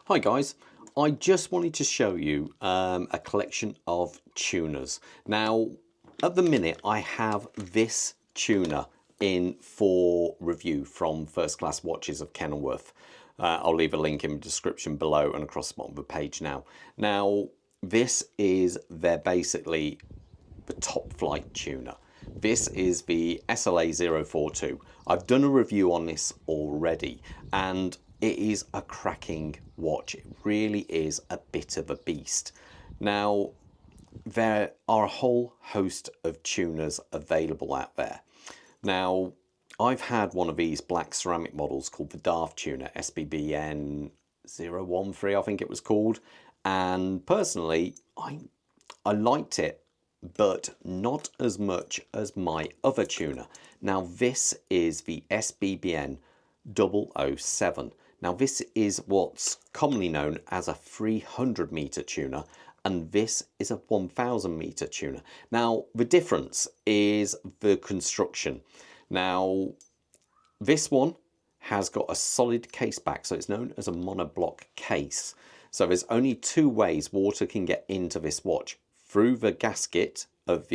Hi guys, I just wanted to show you a collection of tuners. Now, at the minute I have this tuner in for review from First Class Watches of Kenilworth. I'll leave a link in the description below and across the bottom of the page now. Now, this is basically the top flight tuner. This is the SLA 042. I've done a review on this already and it is a cracking watch. It really is a bit of a beast. Now, there are a whole host of tuners available out there. Now, I've had one of these black ceramic models called the Daft tuner, SBBN 013, I think it was called. And personally, I liked it, but not as much as my other tuner. Now, this is the SBBN 007. Now, this is what's commonly known as a 300 meter tuner, and this is a 1000 meter tuner. Now, the difference is the construction. Now, this one has got a solid case back, so it's known as a monoblock case. So there's only two ways water can get into this watch: through the gasket of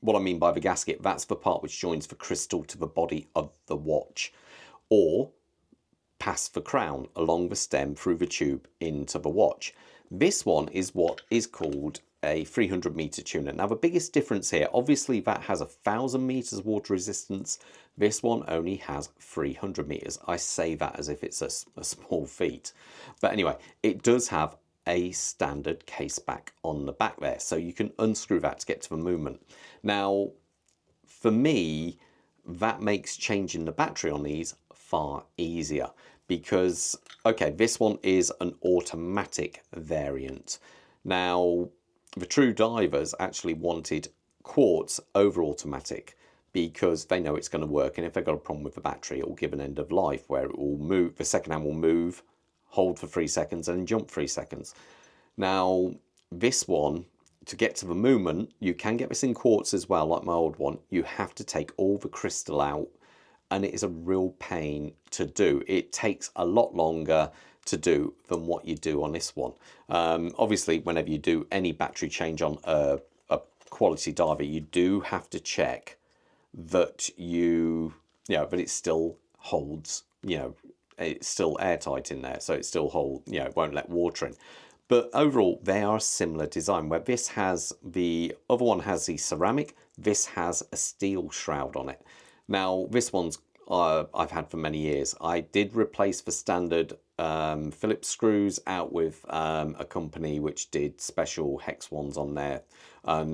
what I mean by the gasket, that's the part which joins the crystal to the body of the watch, or past the crown along the stem through the tube into the watch. This one is what is called a 300 meter tuner. Now, the biggest difference here, obviously that has 1000 meters water resistance. This one only has 300 meters. I say that as if it's a small feat. But anyway, it does have a standard case back on the back there. So you can unscrew that to get to the movement. Now, for me, that makes changing the battery on these far easier because, okay, this one is an automatic variant. Now, the true divers actually wanted quartz over automatic because they know it's going to work, and if they've got a problem with the battery, it will give an end of life where it will move, the second hand will move, hold for 3 seconds and jump 3 seconds. Now, this one, to get to the movement, you can get this in quartz as well, like my old one. You have to take all the crystal out, and it is a real pain to do. It takes a lot longer to do than what you do on this one. Obviously, whenever you do any battery change on a quality diver, you do have to check that but it still holds, it's still airtight in there, so it still it won't let water in. But overall, they are a similar design, where this has, the other one has the ceramic, this has a steel shroud on it. Now, this one's I've had for many years. I did replace the standard Phillips screws out with a company which did special hex ones on there.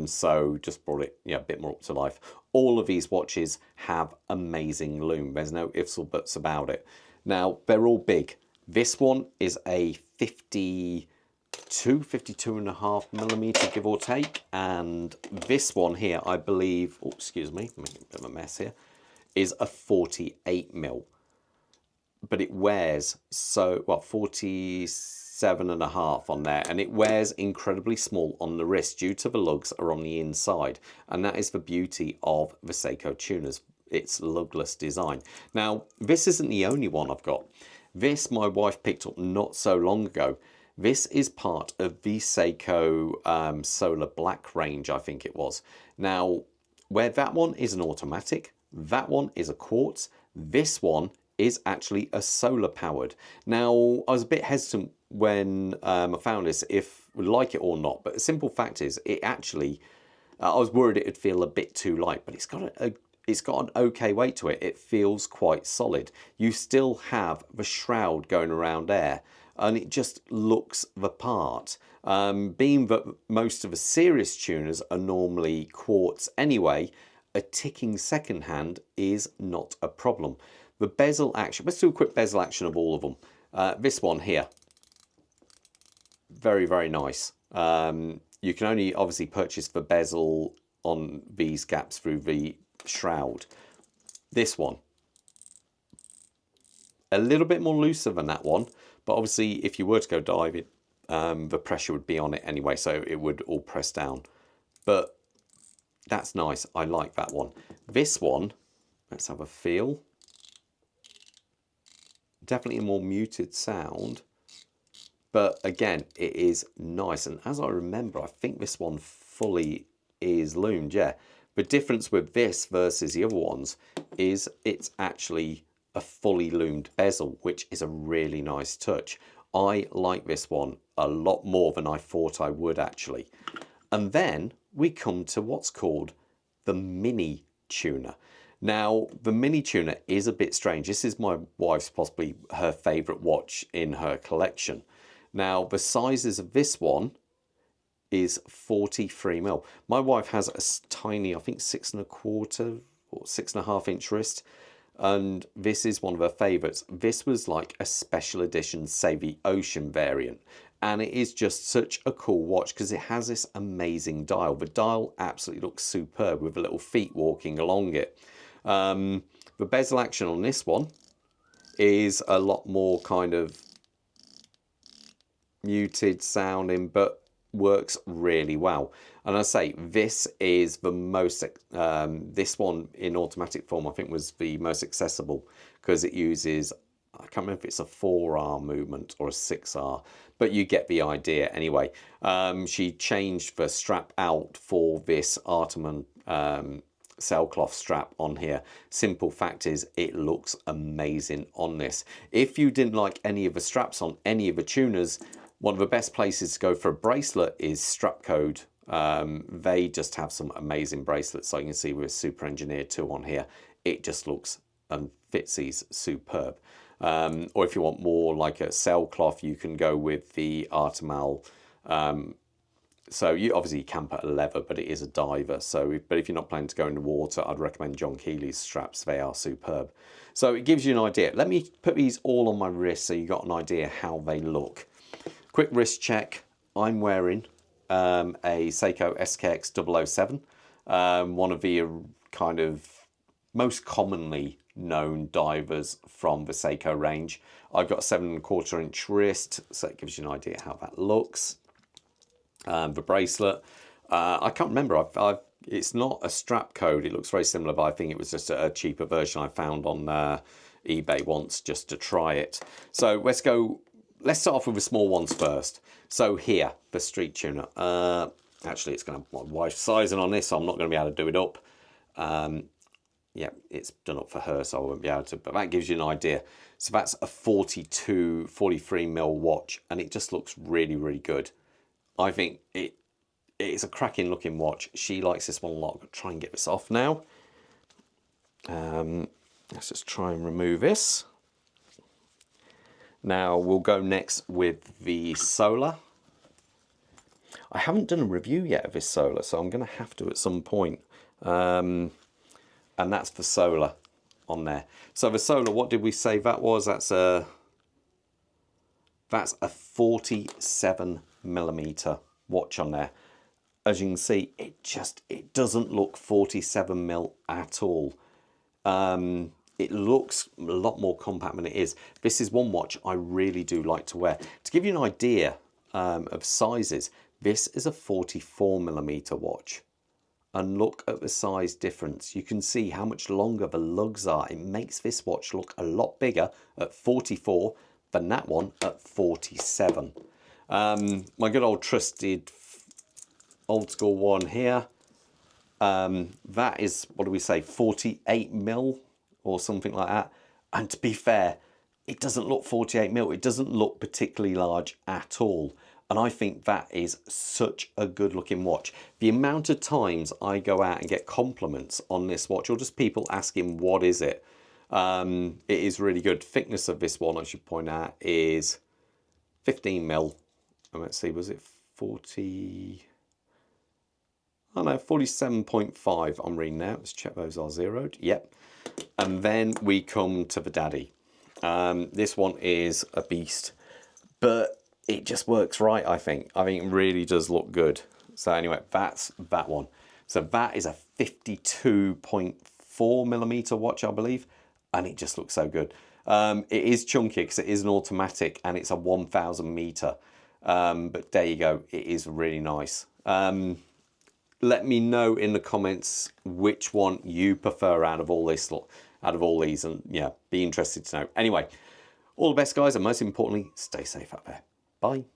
So just brought it a bit more up to life. All of these watches have amazing lume. There's no ifs or buts about it. Now, they're all big. This one is a 52.5 millimeter, give or take. And this one here, I believe, oh, excuse me, making a bit of a mess here, is a 48 mil. But it wears 47.5 on there, and it wears incredibly small on the wrist due to the lugs are on the inside, and that is the beauty of the Seiko tuners, its lugless design. Now, this isn't the only one I've got. This my wife picked up not so long ago. This is part of the Seiko Solar Black range, I think it was. Now, where that one is an automatic, that one is a quartz, this one is actually a solar powered. Now, I was a bit hesitant when I found this, if we like it or not, but the simple fact is, it actually, I was worried it would feel a bit too light, but it's got an okay weight to it. It feels quite solid. You still have the shroud going around there, and it just looks the part. Being that most of the serious tuners are normally quartz anyway, a ticking second hand is not a problem. The bezel action, let's do a quick bezel action of all of them. This one here, very, very nice. You can only obviously purchase the bezel on these gaps through the shroud. This one, a little bit more looser than that one, but obviously if you were to go diving, the pressure would be on it anyway, so it would all press down. But that's nice, I like that one. This one, let's have a feel. Definitely a more muted sound. But again, it is nice. And as I remember, I think this one fully is loomed, yeah. The difference with this versus the other ones is it's actually a fully loomed bezel, which is a really nice touch. I like this one a lot more than I thought I would actually. And then we come to what's called the mini tuna. Now, the mini tuna is a bit strange. This is my wife's possibly her favourite watch in her collection. Now, the sizes of this one is 43mm. My wife has a tiny, I think 6.25 or 6.5 inch wrist, and this is one of her favourites. This was like a special edition Save the Ocean variant, and it is just such a cool watch because it has this amazing dial. The dial absolutely looks superb with the little feet walking along it. The bezel action on this one is a lot more kind of muted sounding, but works really well. And I say this is the most this one in automatic form I think was the most accessible because it uses, I can't remember if it's a 4R movement or a 6R, but you get the idea anyway. She changed the strap out for this Artemon sailcloth strap on here. Simple fact is it looks amazing on this. If you didn't like any of the straps on any of the tuners, one of the best places to go for a bracelet is Strapcode. They just have some amazing bracelets. So you can see with Super Engineer 2 on here, it just looks and fitsies superb. Or if you want more like a sailcloth, you can go with the Artemal. So you obviously can put a leather, but it is a diver. So, but if you're not planning to go in the water, I'd recommend John Keely's straps. They are superb. So it gives you an idea. Let me put these all on my wrist so you got an idea how they look. Quick wrist check. I'm wearing a Seiko SKX 007, one of the kind of most commonly known divers from the Seiko range. I've got a 7.25 inch wrist, so it gives you an idea how that looks. The bracelet, I can't remember, it's not a strap code, it looks very similar, but I think it was just a cheaper version I found on eBay once just to try it. So let's start off with the small ones first. So here, the street tuner. Actually, it's going to have my wife's sizing on this, so I'm not going to be able to do it up. Yeah, it's done up for her, so I won't be able to, but that gives you an idea. So that's a 43mm watch, and it just looks really, really good. I think it's a cracking looking watch. She likes this one a lot. I'm going to try and get this off now. Let's just try and remove this. Now we'll go next with the Solar. I haven't done a review yet of this Solar, so I'm going to have to at some point. And that's the Solar on there. So the Solar, what did we say that was? That's a 47mm watch on there. As you can see, it doesn't look 47mm at all. It looks a lot more compact than it is. This is one watch I really do like to wear. To give you an idea of sizes, this is a 44mm watch. And look at the size difference. You can see how much longer the lugs are. It makes this watch look a lot bigger at 44 than that one at 47. My good old trusted old school one here. That is, what do we say, 48mm or something like that. And to be fair, it doesn't look 48mm. It doesn't look particularly large at all. And I think that is such a good looking watch. The amount of times I go out and get compliments on this watch, or just people asking what is it, it is really good. Thickness of this one, I should point out, is 15mm. And let's see, was it 40? Oh no, 47.5 I'm reading now. Let's check those are zeroed. Yep. And then we come to the Daddy. This one is a beast, but it just works right, I think. I think it really does look good. So anyway, that's that one. So that is a 52.4mm watch, I believe, and it just looks so good. It is chunky because it is an automatic and it's a 1000 meter. But there you go, it is really nice. Let me know in the comments which one you prefer out of all these, and yeah, be interested to know. Anyway, all the best, guys, and most importantly, stay safe out there. Bye.